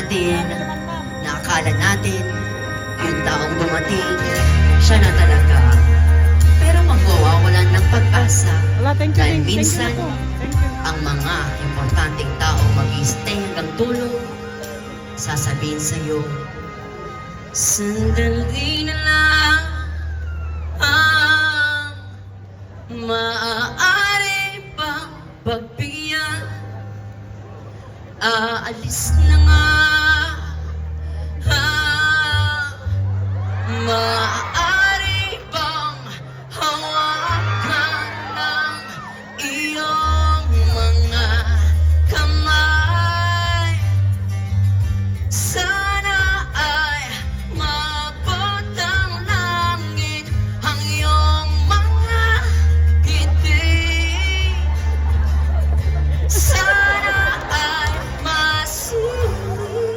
natin na akala natin yung taong dumating, siya na talaga. Pero magwawalan ng pag-asa dahil minsan ang mga importanteng tao mag-i-stay hanggang tulog, sasabihin sa'yo, sandali na lang ang maaari pang pagbigyan. Aalis na nga